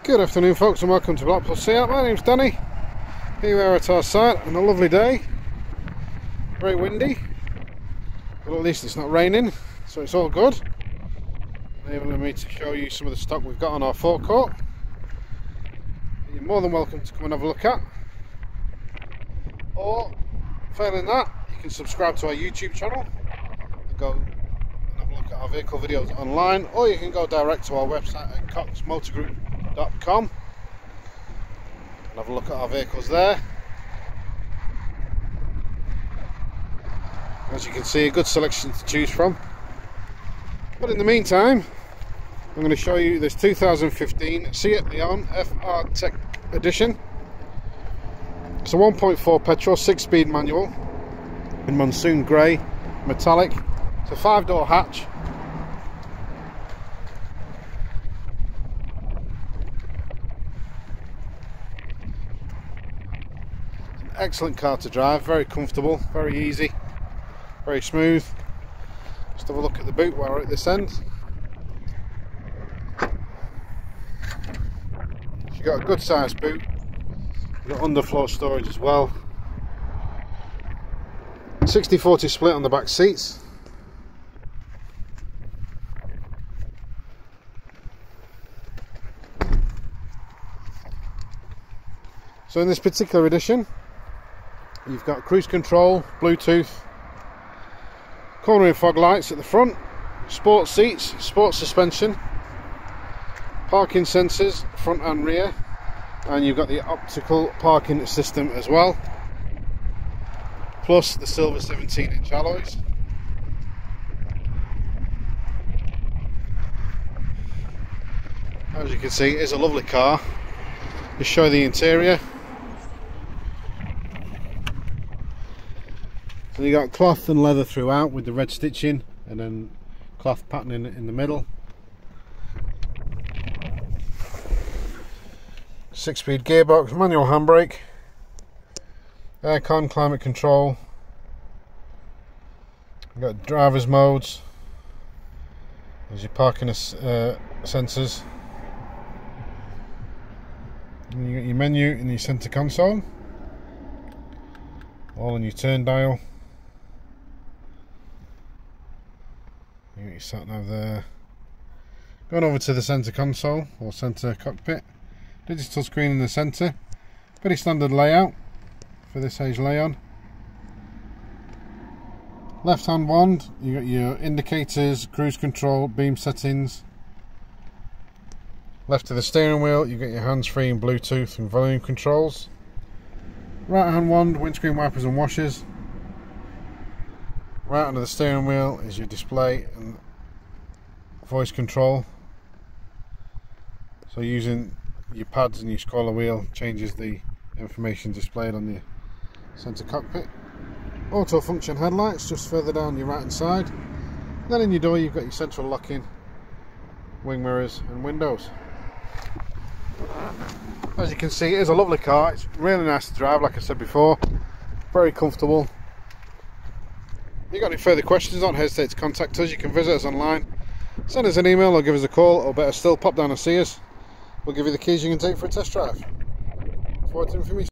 Good afternoon folks, and welcome to Blackpool TSI. My name's Danny. Here we are at our site on a lovely day. Very windy, but at least it's not raining, so it's all good. Enabling me to show you some of the stock we've got on our forecourt. You're more than welcome to come and have a look at. Or, failing that, you can subscribe to our YouTube channel and go and have a look at our vehicle videos online, or you can go direct to our website at coxmotorgroup.com and have a look at our vehicles there. As you can see, a good selection to choose from. But in the meantime, I'm going to show you this 2015 Seat Leon FR Tech Edition. It's a 1.4 petrol, 6-speed manual in Monsoon grey, metallic. It's a 5-door hatch. It's an excellent car to drive, very comfortable, very easy, very smooth. Just have a look at the boot while we're at this end. You've got a good sized boot. You've got underfloor storage as well. 60-40 split on the back seats. So in this particular edition, you've got cruise control, Bluetooth, cornering fog lights at the front, sports seats, sports suspension, parking sensors front and rear, and you've got the optical parking system as well, plus the silver 17-inch alloys. As you can see, it is a lovely car. Just show the interior. So you got cloth and leather throughout with the red stitching, and then cloth patterning in the middle. 6-speed gearbox, manual handbrake, aircon, climate control. You've got driver's modes. There's your parking sensors. And you got your menu in your centre console, all on your turn dial. You got your sat nav there. Going over to the centre console or centre cockpit. Digital screen in the centre. Pretty standard layout for this age Leon. Left hand wand, you got your indicators, cruise control, beam settings. Left of the steering wheel, you got your hands-free and Bluetooth and volume controls. Right hand wand, windscreen wipers and washers. Right under the steering wheel is your display and voice control. So using your pads and your scroller wheel changes the information displayed on the centre cockpit. Auto function headlights just further down your right hand side. Then in your door you've got your central locking, wing mirrors and windows. As you can see, it is a lovely car. It's really nice to drive, like I said before. Very comfortable. If you've got any further questions, don't hesitate to contact us. You can visit us online, send us an email or give us a call, or better still, pop down and see us. We'll give you the keys you can take for a test drive. Look forward to hearing from you.